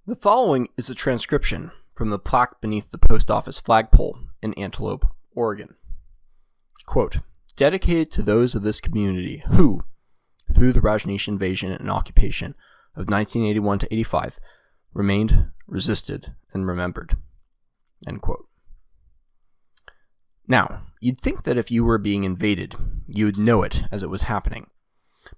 The following is a transcription from the plaque beneath the post office flagpole in Antelope, Oregon. Quote, dedicated to those of this community who, through the Rajneesh invasion and occupation of 1981 to 85, remained, resisted, and remembered. End quote. Now, you'd think that if you were being invaded, you would know it as it was happening.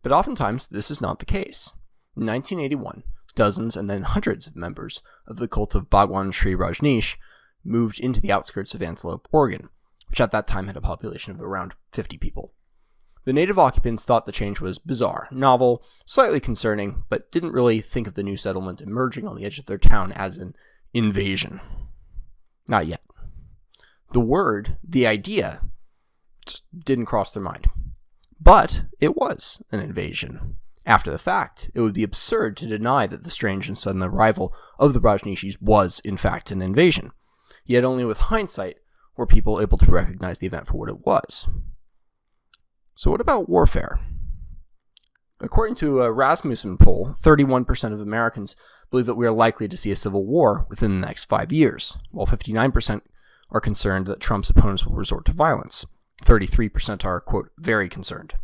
But oftentimes, this is not the case. In 1981, dozens and then hundreds of members of the cult of Bhagwan Sri Rajneesh moved into the outskirts of Antelope, Oregon, which at that time had a population of around 50 people. The native occupants thought the change was bizarre, novel, slightly concerning, but didn't really think of the new settlement emerging on the edge of their town as an invasion. Not yet. The idea, just didn't cross their mind. But it was an invasion. After the fact, it would be absurd to deny that the strange and sudden arrival of the Rajneeshis was, in fact, an invasion. Yet only with hindsight were people able to recognize the event for what it was. So what about warfare? According to a Rasmussen poll, 31% of Americans believe that we are likely to see a civil war within the next 5 years, while 59% are concerned that Trump's opponents will resort to violence. 33% are, quote, very concerned.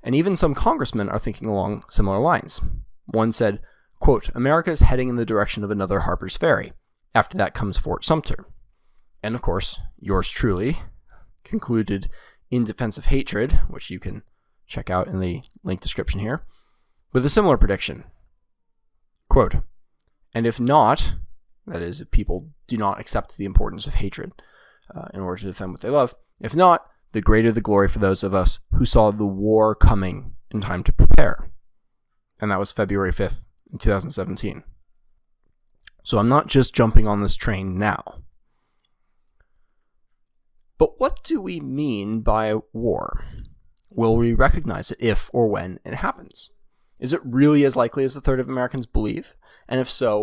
And even some congressmen are thinking along similar lines. One said, quote, America is heading in the direction of another Harper's Ferry. After that comes Fort Sumter. And of course, yours truly concluded in Defense of Hatred, which you can check out in the link description here, with a similar prediction. Quote, and if not, that is, if people do not accept the importance of hatred in order to defend what they love, if not, the greater the glory for those of us who saw the war coming in time to prepare. And that was February 5th, 2017. So I'm not just jumping on this train now. But what do we mean by war? Will we recognize it if or when it happens? Is it really as likely as a third of Americans believe? And if so,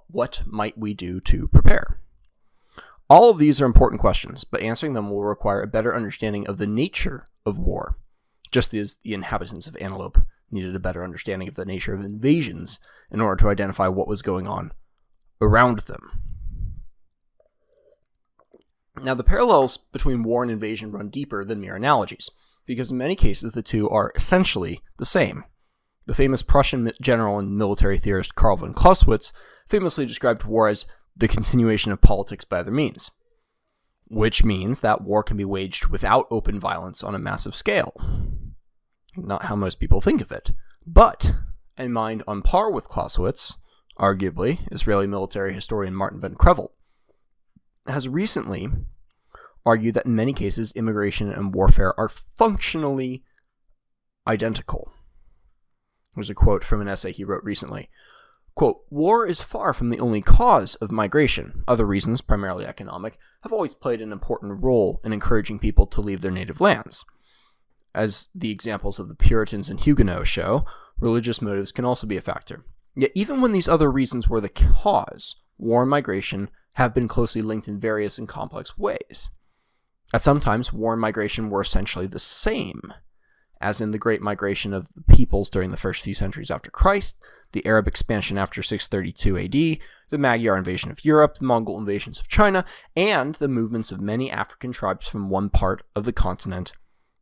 what might we do to prepare? All of these are important questions, but answering them will require a better understanding of the nature of war, just as the inhabitants of Antelope needed a better understanding of the nature of invasions in order to identify what was going on around them. Now, the parallels between war and invasion run deeper than mere analogies, because in many cases the two are essentially the same. The famous Prussian general and military theorist Karl von Clausewitz famously described war as the continuation of politics by other means, which means that war can be waged without open violence on a massive scale. Not how most people think of it, but a mind on par with Clausewitz, arguably Israeli military historian Martin van Crevel, has recently argued that in many cases immigration and warfare are functionally identical. There's a quote from an essay he wrote recently. Quote, war is far from the only cause of migration. Other reasons, primarily economic, have always played an important role in encouraging people to leave their native lands. As the examples of the Puritans and Huguenots show, religious motives can also be a factor. Yet even when these other reasons were the cause, war and migration have been closely linked in various and complex ways. At some times, war and migration were essentially the same, as in the Great Migration of the peoples during the first few centuries after Christ, the Arab expansion after 632 AD, the Magyar invasion of Europe, the Mongol invasions of China, and the movements of many African tribes from one part of the continent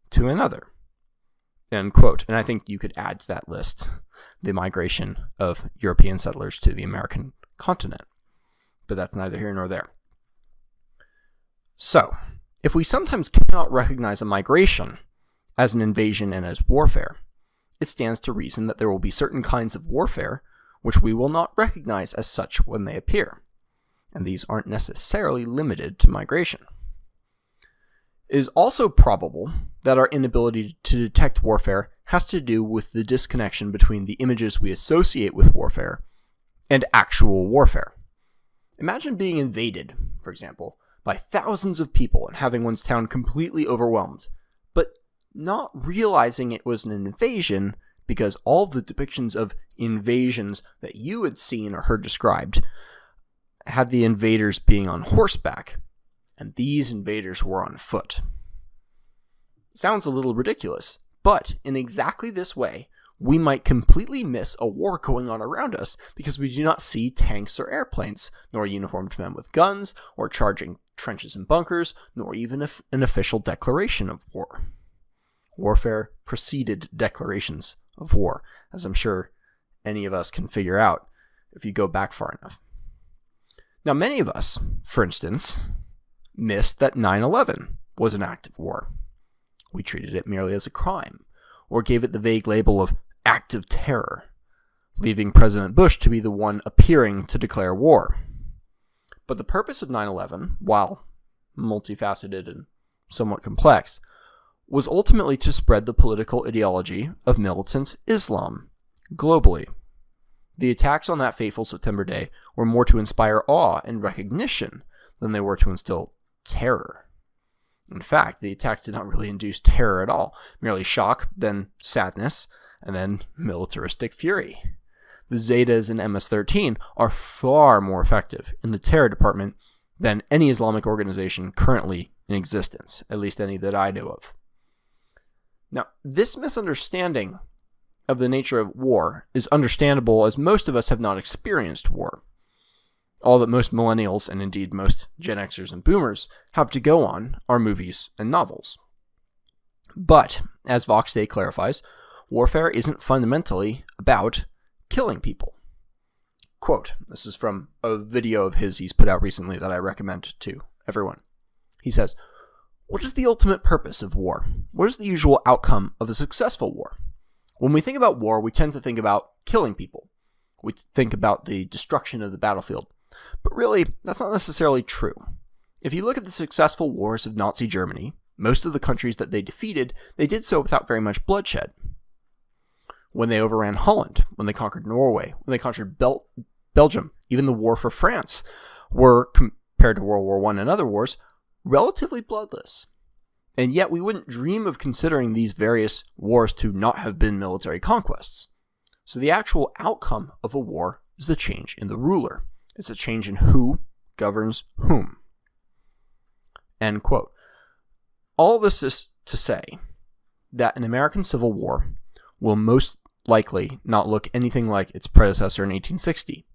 to another. End quote. And I think you could add to that list the migration of European settlers to the American continent. But that's neither here nor there. So, if we sometimes cannot recognize a migration as an invasion and as warfare, it stands to reason that there will be certain kinds of warfare which we will not recognize as such when they appear, and these aren't necessarily limited to migration. It is also probable that our inability to detect warfare has to do with the disconnection between the images we associate with warfare and actual warfare. Imagine being invaded, for example, by thousands of people and having one's town completely overwhelmed, but not realizing it was an invasion because all the depictions of invasions that you had seen or heard described had the invaders being on horseback, and these invaders were on foot. Sounds a little ridiculous, but in exactly this way, we might completely miss a war going on around us because we do not see tanks or airplanes, nor uniformed men with guns, or charging trenches and bunkers, nor even an official declaration of war. Warfare preceded declarations of war, as I'm sure any of us can figure out if you go back far enough. Now, many of us, for instance, missed that 9/11 was an act of war. We treated it merely as a crime, or gave it the vague label of act of terror, leaving President Bush to be the one appearing to declare war. But the purpose of 9/11, while multifaceted and somewhat complex, was ultimately to spread the political ideology of militant Islam globally. The attacks on that fateful September day were more to inspire awe and recognition than they were to instill terror. In fact, the attacks did not really induce terror at all, merely shock, then sadness, and then militaristic fury. The Zetas and MS-13 are far more effective in the terror department than any Islamic organization currently in existence, at least any that I know of. Now, this misunderstanding of the nature of war is understandable, as most of us have not experienced war. All that most millennials, and indeed most Gen Xers and Boomers, have to go on are movies and novels. But, as Vox Day clarifies, warfare isn't fundamentally about killing people. Quote, this is from a video of his he's put out recently that I recommend to everyone. He says, "What is the ultimate purpose of war? What is the usual outcome of a successful war? When we think about war, we tend to think about killing people. We think about the destruction of the battlefield. But really, that's not necessarily true. If you look at the successful wars of Nazi Germany, most of the countries that they defeated, they did so without very much bloodshed. When they overran Holland, when they conquered Norway, when they conquered Belgium, even the war for France, were, compared to World War I and other wars, relatively bloodless. And yet we wouldn't dream of considering these various wars to not have been military conquests. So the actual outcome of a war is the change in the ruler. It's a change in who governs whom." End quote. All this is to say that an American Civil War will most likely not look anything like its predecessor in 1860,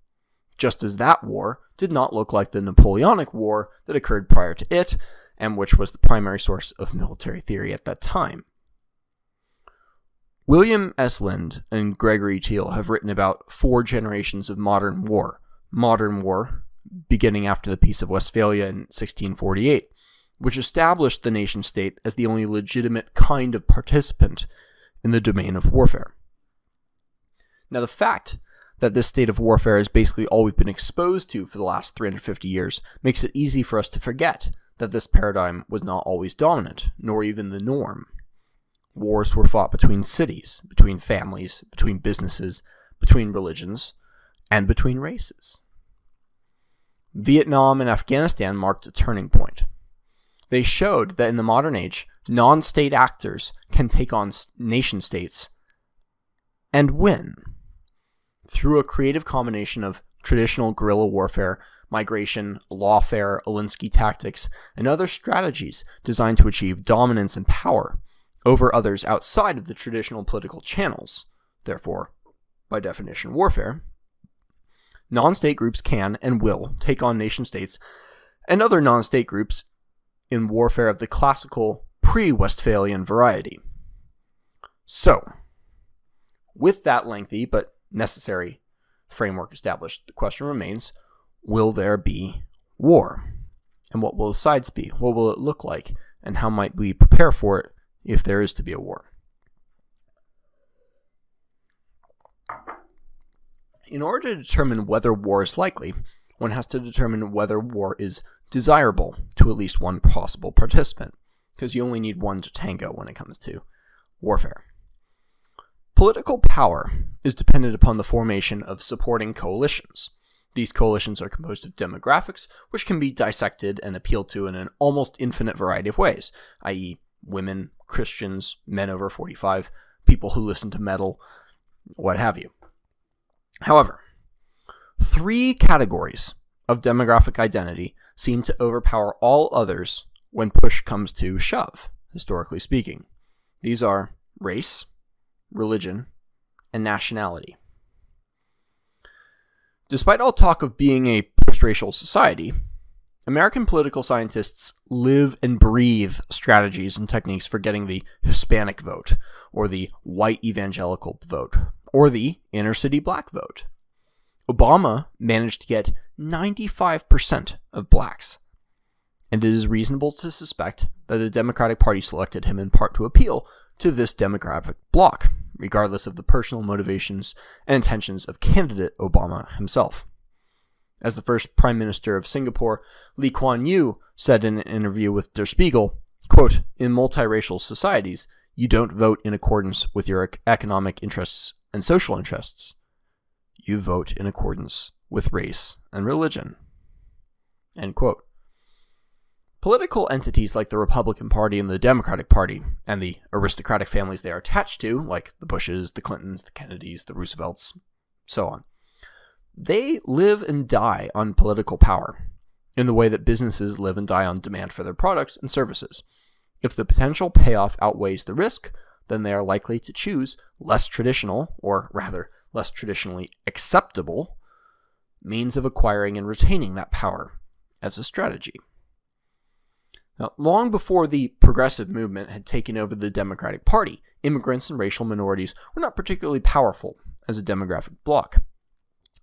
just as that war did not look like the Napoleonic War that occurred prior to it, and which was the primary source of military theory at that time. William S. Lind and Gregory Teal have written about 4 generations of modern war beginning after the Peace of Westphalia in 1648, which established the nation-state as the only legitimate kind of participant in the domain of warfare. Now, the fact that this state of warfare is basically all we've been exposed to for the last 350 years makes it easy for us to forget that this paradigm was not always dominant, nor even the norm. Wars were fought between cities, between families, between businesses, between religions, and between races. Vietnam and Afghanistan marked a turning point. They showed that in the modern age, non-state actors can take on nation-states and win through a creative combination of traditional guerrilla warfare, migration, lawfare, Alinsky tactics, and other strategies designed to achieve dominance and power over others outside of the traditional political channels. Therefore, by definition, warfare. Non-state groups can and will take on nation-states and other non-state groups in warfare of the classical pre-Westphalian variety. So, with that lengthy but necessary framework established, the question remains, will there be war? And what will the sides be? What will it look like? And how might we prepare for it if there is to be a war? In order to determine whether war is likely, one has to determine whether war is desirable to at least one possible participant, because you only need one to tango when it comes to warfare. Political power is dependent upon the formation of supporting coalitions. These coalitions are composed of demographics, which can be dissected and appealed to in an almost infinite variety of ways, i.e. women, Christians, men over 45, people who listen to metal, what have you. However, 3 categories of demographic identity seem to overpower all others when push comes to shove, historically speaking. These are race, religion, and nationality. Despite all talk of being a post-racial society, American political scientists live and breathe strategies and techniques for getting the Hispanic vote, or the white evangelical vote, or the inner-city black vote. Obama managed to get 95% of blacks, and it is reasonable to suspect that the Democratic Party selected him in part to appeal to this demographic bloc, regardless of the personal motivations and intentions of candidate Obama himself. As the first Prime Minister of Singapore, Lee Kuan Yew, said in an interview with Der Spiegel, quote, "In multiracial societies, you don't vote in accordance with your economic interests and social interests. You vote in accordance with race and religion." End quote. Political entities like the Republican Party and the Democratic Party, and the aristocratic families they are attached to, like the Bushes, the Clintons, the Kennedys, the Roosevelts, so on, they live and die on political power, in the way that businesses live and die on demand for their products and services. If the potential payoff outweighs the risk, then they are likely to choose less traditional, or rather, less traditionally acceptable, means of acquiring and retaining that power as a strategy. Now, long before the progressive movement had taken over the Democratic Party, immigrants and racial minorities were not particularly powerful as a demographic bloc.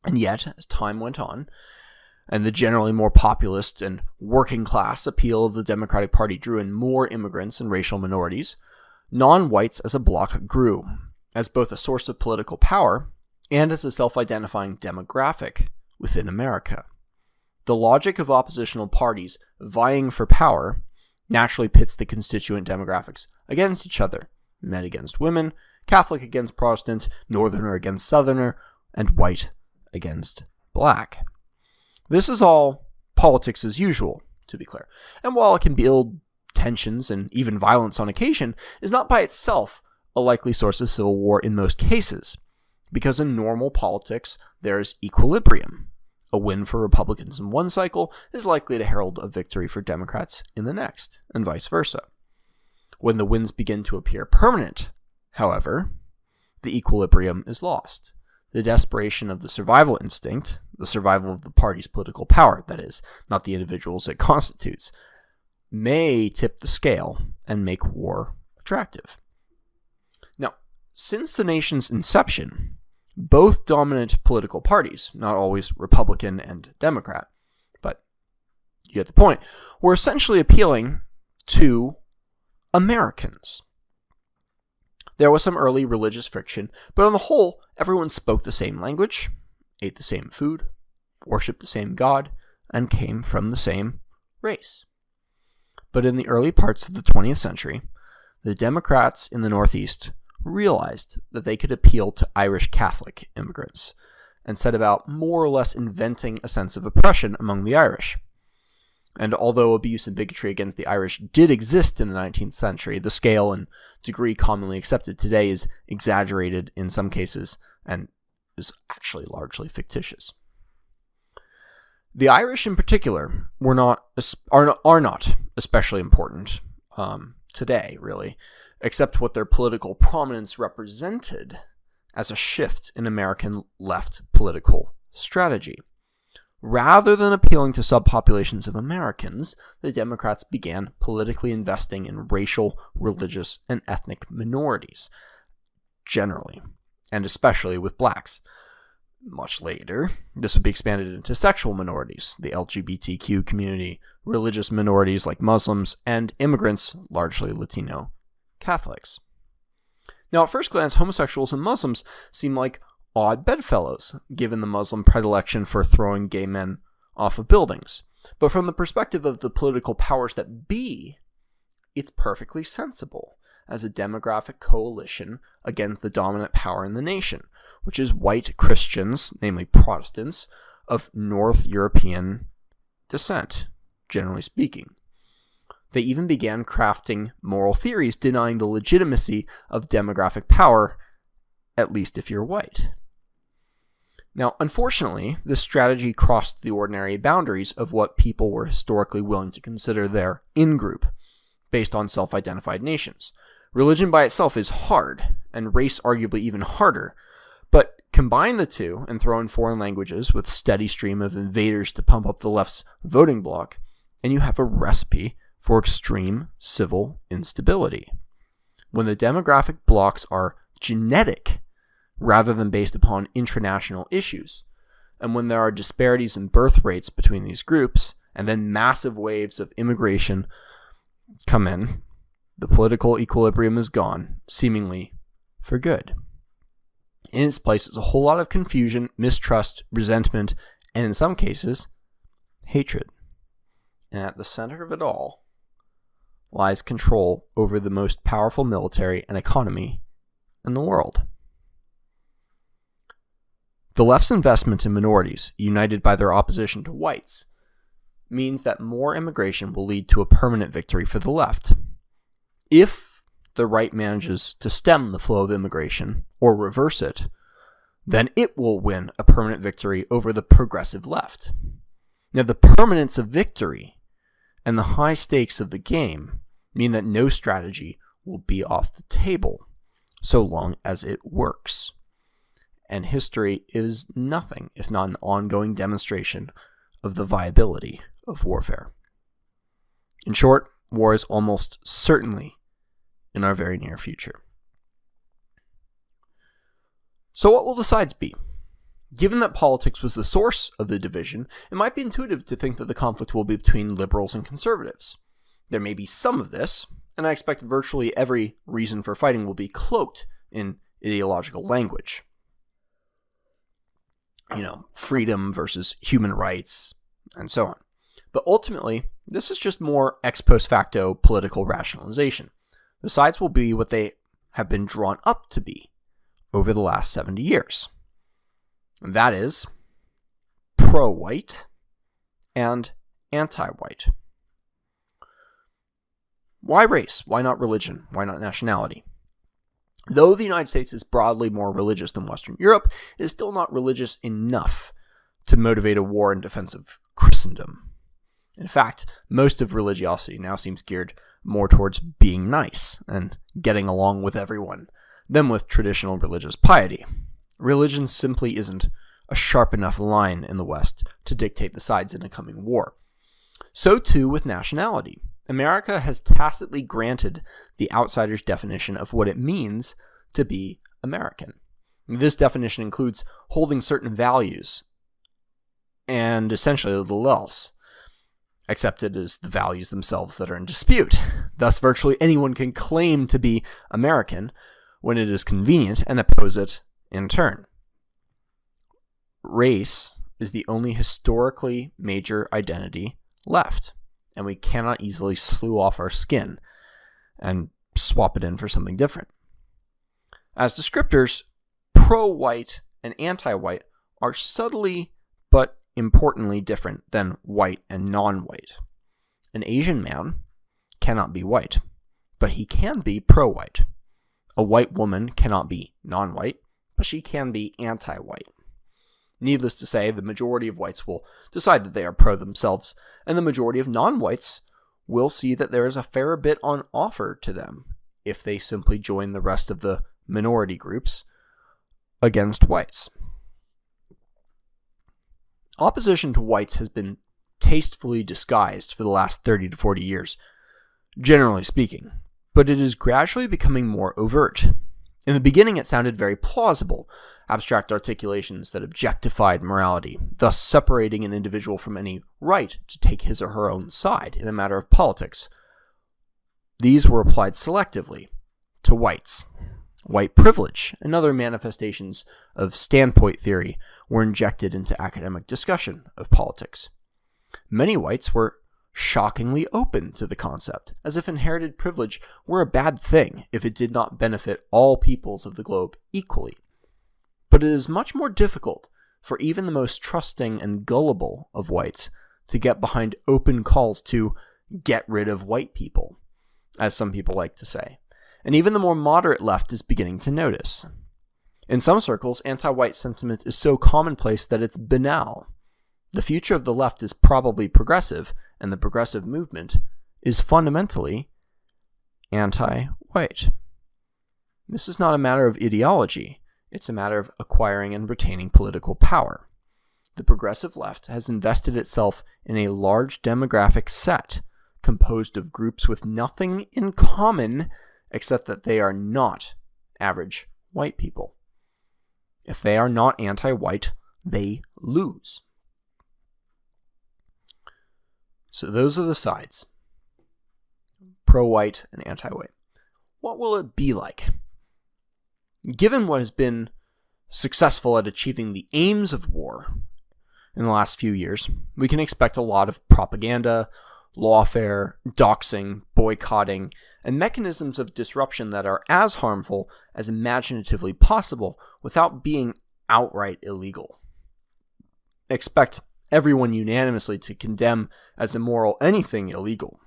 And yet, as time went on, and the generally more populist and working class appeal of the Democratic Party drew in more immigrants and racial minorities, non-whites as a bloc grew, as both a source of political power and as a self-identifying demographic within America. The logic of oppositional parties vying for power naturally pits the constituent demographics against each other: men against women, Catholic against Protestant, Northerner against Southerner, and white against black. This is all politics as usual, to be clear, and while it can build tensions and even violence on occasion, is not by itself a likely source of civil war in most cases, because in normal politics there is equilibrium. A win for Republicans in one cycle is likely to herald a victory for Democrats in the next, and vice versa. When the wins begin to appear permanent, however, the equilibrium is lost. The desperation of the survival instinct, the survival of the party's political power, that is, not the individuals it constitutes, may tip the scale and make war attractive. Now, since the nation's inception, both dominant political parties, not always Republican and Democrat, but you get the point, were essentially appealing to Americans. There was some early religious friction, but on the whole, everyone spoke the same language, ate the same food, worshipped the same God, and came from the same race. But in the early parts of the 20th century, the Democrats in the Northeast realized that they could appeal to Irish Catholic immigrants, and set about more or less inventing a sense of oppression among the Irish. And although abuse and bigotry against the Irish did exist in the 19th century, the scale and degree commonly accepted today is exaggerated in some cases and is actually largely fictitious. The Irish in particular are not especially important today, really, except what their political prominence represented as a shift in American left political strategy. Rather than appealing to subpopulations of Americans, the Democrats began politically investing in racial, religious, and ethnic minorities, generally, and especially with blacks. Much later, this would be expanded into sexual minorities, the LGBTQ community, religious minorities like Muslims, and immigrants, largely Latino Catholics. Now, at first glance, homosexuals and Muslims seem like odd bedfellows, given the Muslim predilection for throwing gay men off of buildings. But from the perspective of the political powers that be, it's perfectly sensible as a demographic coalition against the dominant power in the nation, which is white Christians, namely Protestants, of North European descent, generally speaking. They even began crafting moral theories denying the legitimacy of demographic power, at least if you're white. Now, unfortunately, this strategy crossed the ordinary boundaries of what people were historically willing to consider their in-group, based on self-identified nations. Religion by itself is hard, and race arguably even harder, Combine the two and throw in foreign languages with steady stream of invaders to pump up the left's voting bloc, and you have a recipe for extreme civil instability. When the demographic blocks are genetic rather than based upon intranational issues, and when there are disparities in birth rates between these groups, and then massive waves of immigration come in, the political equilibrium is gone, seemingly for good. In its place is a whole lot of confusion, mistrust, resentment, and in some cases, hatred. And at the center of it all lies control over the most powerful military and economy in the world. The left's investment in minorities, united by their opposition to whites, means that more immigration will lead to a permanent victory for the left. If the right manages to stem the flow of immigration, or reverse it, then it will win a permanent victory over the progressive left. Now, the permanence of victory and the high stakes of the game mean that no strategy will be off the table, so long as it works. And history is nothing if not an ongoing demonstration of the viability of warfare. In short, war is almost certainly in our very near future. So what will the sides be? Given that politics was the source of the division, it might be intuitive to think that the conflict will be between liberals and conservatives. There may be some of this, and I expect virtually every reason for fighting will be cloaked in ideological language. Freedom versus human rights, and so on. But ultimately, this is just more ex post facto political rationalization. The sides will be what they have been drawn up to be over the last 70 years. And that is pro-white and anti-white. Why race? Why not religion? Why not nationality? Though the United States is broadly more religious than Western Europe, it is still not religious enough to motivate a war in defense of Christendom. In fact, most of religiosity now seems geared more towards being nice and getting along with everyone than with traditional religious piety. Religion simply isn't a sharp enough line in the West to dictate the sides in a coming war. So too with nationality. America has tacitly granted the outsider's definition of what it means to be American. This definition includes holding certain values and essentially little else, except it is the values themselves that are in dispute. Thus, virtually anyone can claim to be American when it is convenient and oppose it in turn. Race is the only historically major identity left, and we cannot easily slew off our skin and swap it in for something different. As descriptors, pro-white and anti-white are subtly but importantly different than white and non-white. An Asian man cannot be white, but he can be pro-white. A white woman cannot be non-white, but she can be anti-white. Needless to say, the majority of whites will decide that they are pro themselves, and the majority of non-whites will see that there is a fair bit on offer to them if they simply join the rest of the minority groups against whites. Opposition to whites has been tastefully disguised for the last 30 to 40 years, generally speaking, but it is gradually becoming more overt. In the beginning, it sounded very plausible, abstract articulations that objectified morality, thus separating an individual from any right to take his or her own side in a matter of politics. These were applied selectively to whites. White privilege and other manifestations of standpoint theory were injected into academic discussion of politics. Many whites were shockingly open to the concept, as if inherited privilege were a bad thing if it did not benefit all peoples of the globe equally. But it is much more difficult for even the most trusting and gullible of whites to get behind open calls to get rid of white people, as some people like to say. And even the more moderate left is beginning to notice. In some circles, anti-white sentiment is so commonplace that it's banal. The future of the left is probably progressive, and the progressive movement is fundamentally anti-white. This is not a matter of ideology, It's a matter of acquiring and retaining political power. The progressive left has invested itself in a large demographic set composed of groups with nothing in common except that they are not average white people. If they are not anti-white, they lose. So those are the sides. Pro-white and anti-white. What will it be like? Given what has been successful at achieving the aims of war in the last few years, we can expect a lot of propaganda, lawfare, doxing, boycotting, and mechanisms of disruption that are as harmful as imaginatively possible without being outright illegal. Expect everyone unanimously to condemn as immoral anything illegal,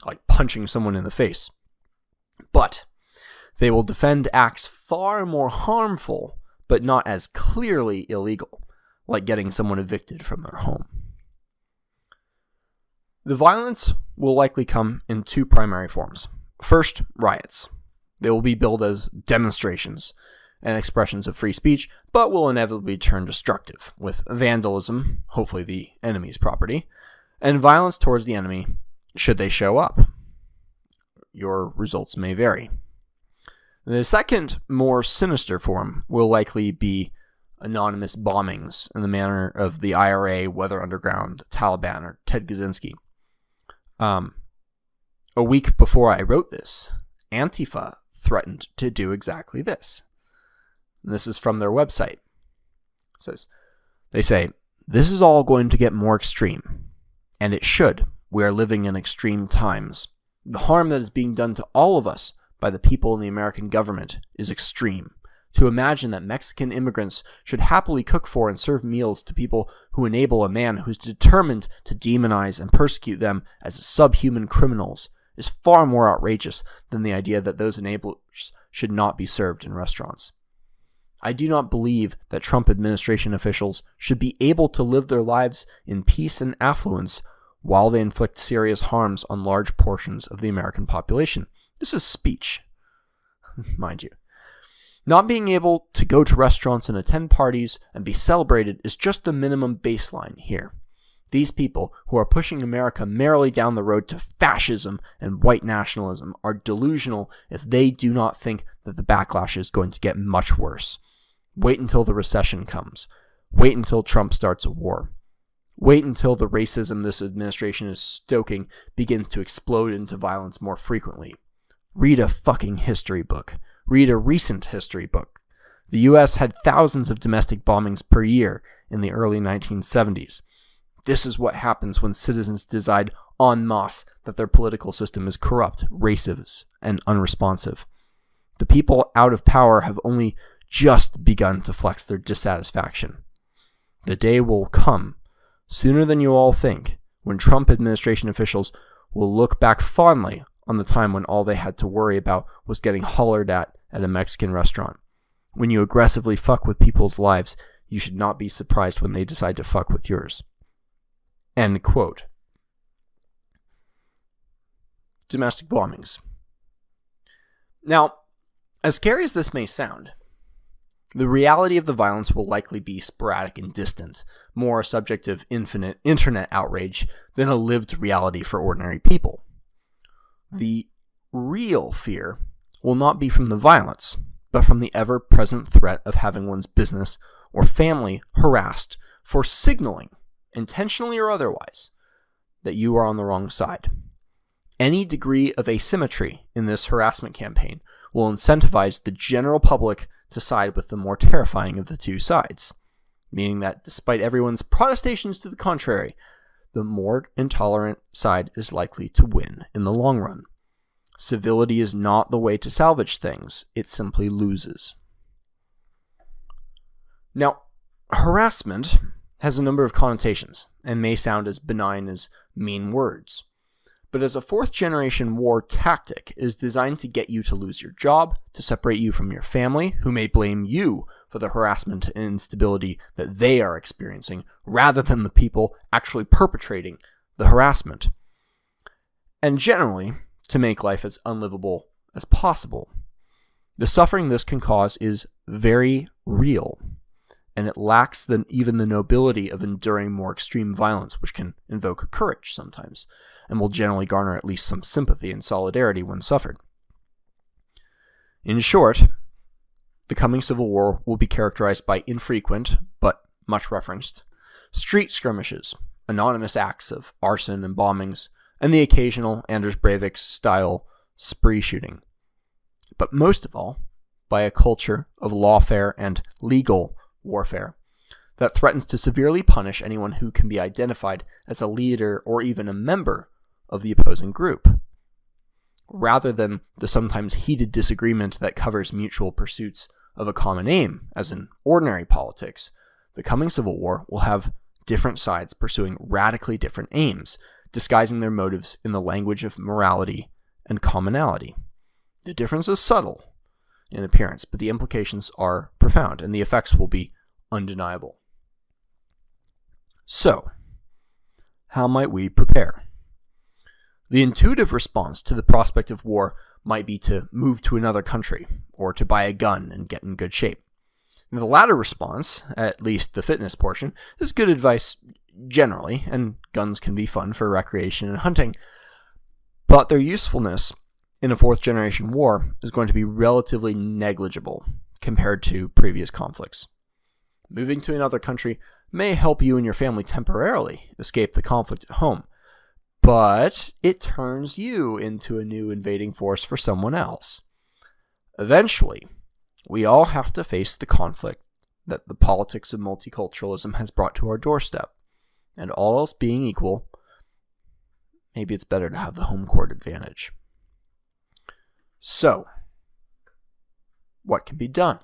like punching someone in the face. But they will defend acts far more harmful, but not as clearly illegal, like getting someone evicted from their home. The violence will likely come in two primary forms. First, riots. They will be billed as demonstrations and expressions of free speech, but will inevitably turn destructive, with vandalism, hopefully the enemy's property, and violence towards the enemy should they show up. Your results may vary. The second, more sinister form will likely be anonymous bombings in the manner of the IRA, Weather Underground, Taliban, or Ted Kaczynski. A week before I wrote this, Antifa threatened to do exactly this. And this is from their website. They say, "This is all going to get more extreme. And it should. We are living in extreme times. The harm that is being done to all of us by the people in the American government is extreme. To imagine that Mexican immigrants should happily cook for and serve meals to people who enable a man who's determined to demonize and persecute them as subhuman criminals is far more outrageous than the idea that those enablers should not be served in restaurants. I do not believe that Trump administration officials should be able to live their lives in peace and affluence while they inflict serious harms on large portions of the American population." This is speech, mind you. Not being able to go to restaurants and attend parties and be celebrated is just the minimum baseline here. These people who are pushing America merrily down the road to fascism and white nationalism are delusional if they do not think that the backlash is going to get much worse. Wait until the recession comes. Wait until Trump starts a war. Wait until the racism this administration is stoking begins to explode into violence more frequently. Read a fucking history book. Read a recent history book. The US had thousands of domestic bombings per year in the early 1970s. This is what happens when citizens decide en masse that their political system is corrupt, racist, and unresponsive. The people out of power have only just begun to flex their dissatisfaction. The day will come, sooner than you all think, when Trump administration officials will look back fondly on the time when all they had to worry about was getting hollered at a Mexican restaurant. When you aggressively fuck with people's lives, you should not be surprised when they decide to fuck with yours. End quote. Domestic bombings. Now, as scary as this may sound, the reality of the violence will likely be sporadic and distant, more a subject of infinite internet outrage than a lived reality for ordinary people. The real fear will not be from the violence, but from the ever-present threat of having one's business or family harassed for signaling, intentionally or otherwise, that you are on the wrong side. Any degree of asymmetry in this harassment campaign will incentivize the general public to side with the more terrifying of the two sides, meaning that despite everyone's protestations to the contrary, the more intolerant side is likely to win in the long run. Civility is not the way to salvage things, it simply loses. Now, harassment has a number of connotations and may sound as benign as mean words. But as a fourth-generation war tactic, it is designed to get you to lose your job, to separate you from your family, who may blame you for the harassment and instability that they are experiencing, rather than the people actually perpetrating the harassment. And generally, to make life as unlivable as possible. The suffering this can cause is very real, and it lacks even the nobility of enduring more extreme violence, which can invoke courage sometimes, and will generally garner at least some sympathy and solidarity when suffered. In short, the coming Civil War will be characterized by infrequent, but much referenced, street skirmishes, anonymous acts of arson and bombings, and the occasional Anders Breivik-style spree shooting. But most of all, by a culture of lawfare and legal warfare that threatens to severely punish anyone who can be identified as a leader or even a member of the opposing group. Rather than the sometimes heated disagreement that covers mutual pursuits of a common aim, as in ordinary politics, the coming Civil War will have different sides pursuing radically different aims, disguising their motives in the language of morality and commonality. The difference is subtle in appearance, but the implications are profound, and the effects will be undeniable. So, how might we prepare? The intuitive response to the prospect of war might be to move to another country, or to buy a gun and get in good shape. The latter response, at least the fitness portion, is good advice generally, and guns can be fun for recreation and hunting, but their usefulness in a fourth-generation war is going to be relatively negligible compared to previous conflicts. Moving to another country may help you and your family temporarily escape the conflict at home, but it turns you into a new invading force for someone else. Eventually, we all have to face the conflict that the politics of multiculturalism has brought to our doorstep, and all else being equal, maybe it's better to have the home court advantage. So, what can be done?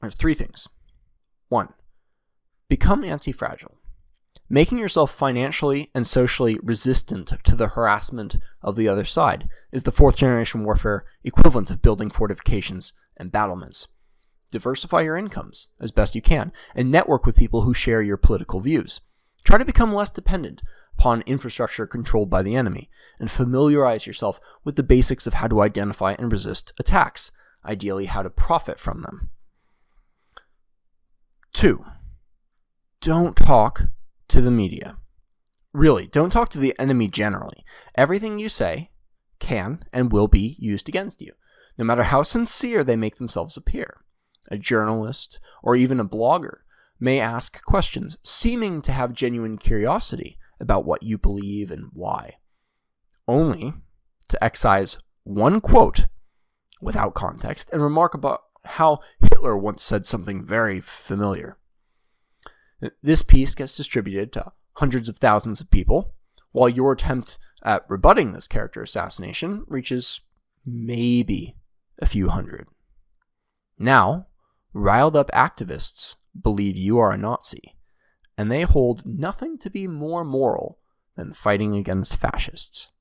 There's three things. 1. Become anti-fragile. Making yourself financially and socially resistant to the harassment of the other side is the fourth-generation warfare equivalent of building fortifications and battlements. Diversify your incomes as best you can, and network with people who share your political views. Try to become less dependent upon infrastructure controlled by the enemy, and familiarize yourself with the basics of how to identify and resist attacks, ideally how to profit from them. 2. Don't talk to the media. Really, don't talk to the enemy generally. Everything you say can and will be used against you, no matter how sincere they make themselves appear. A journalist, or even a blogger, may ask questions seeming to have genuine curiosity about what you believe and why, only to excise one quote without context and remark about how Hitler once said something very familiar. This piece gets distributed to hundreds of thousands of people, while your attempt at rebutting this character assassination reaches maybe a few hundred. Now, riled up activists believe you are a Nazi, and they hold nothing to be more moral than fighting against fascists.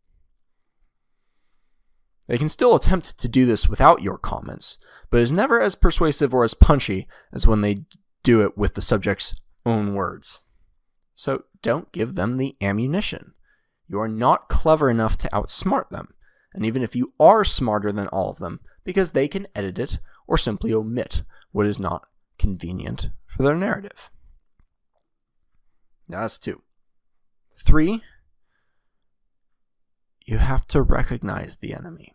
They can still attempt to do this without your comments, but it is never as persuasive or as punchy as when they do it with the subject's own words. So don't give them the ammunition. You are not clever enough to outsmart them, and even if you are smarter than all of them, because they can edit it or simply omit what is not convenient for their narrative. Now that's 2. 3, you have to recognize the enemy.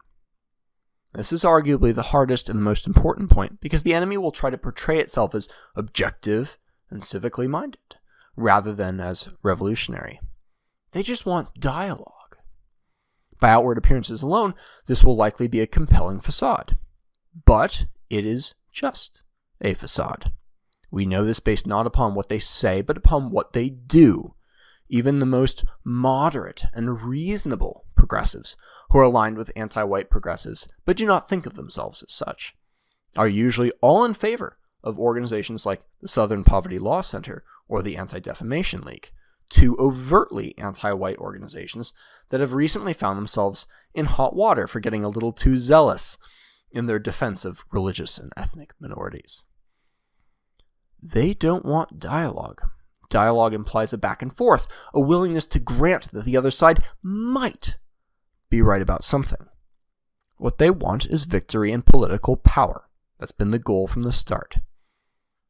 This is arguably the hardest and the most important point, because the enemy will try to portray itself as objective and civically minded, rather than as revolutionary. They just want dialogue. By outward appearances alone, this will likely be a compelling facade. But it is just a facade. We know this based not upon what they say, but upon what they do. Even the most moderate and reasonable progressives, who are aligned with anti-white progressives, but do not think of themselves as such, are usually all in favor of organizations like the Southern Poverty Law Center or the Anti-Defamation League, two overtly anti-white organizations that have recently found themselves in hot water for getting a little too zealous in their defense of religious and ethnic minorities. They don't want dialogue. Dialogue implies a back and forth, a willingness to grant that the other side might be right about something. What they want is victory and political power. That's been the goal from the start.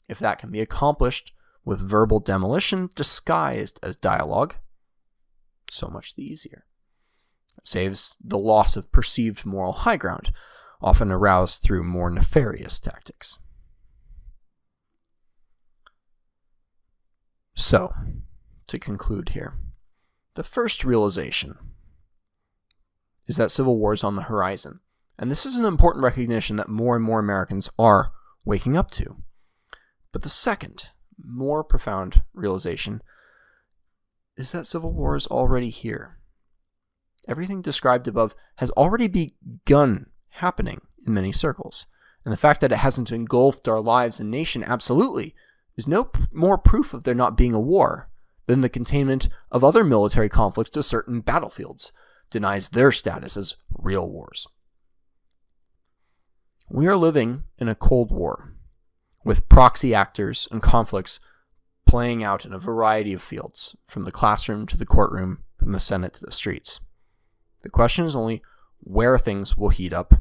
If that can be accomplished with verbal demolition disguised as dialogue, so much the easier. It saves the loss of perceived moral high ground, often aroused through more nefarious tactics. So, to conclude here, the first realization is that civil war is on the horizon. And this is an important recognition that more and more Americans are waking up to. But the second, more profound realization is that civil war is already here. Everything described above has already begun happening in many circles. And the fact that it hasn't engulfed our lives and nation absolutely is no more proof of there not being a war than the containment of other military conflicts to certain battlefields denies their status as real wars. We are living in a Cold War, with proxy actors and conflicts playing out in a variety of fields, from the classroom to the courtroom, from the Senate to the streets. The question is only where things will heat up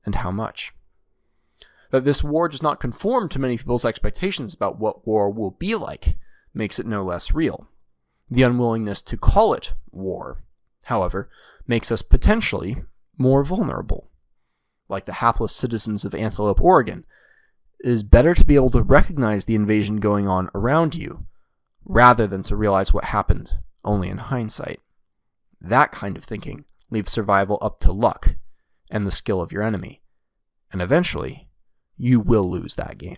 and how much. That this war does not conform to many people's expectations about what war will be like makes it no less real. The unwillingness to call it war, however, makes us potentially more vulnerable. Like the hapless citizens of Antelope, Oregon, it is better to be able to recognize the invasion going on around you, rather than to realize what happened only in hindsight. That kind of thinking leaves survival up to luck and the skill of your enemy, and eventually, you will lose that game.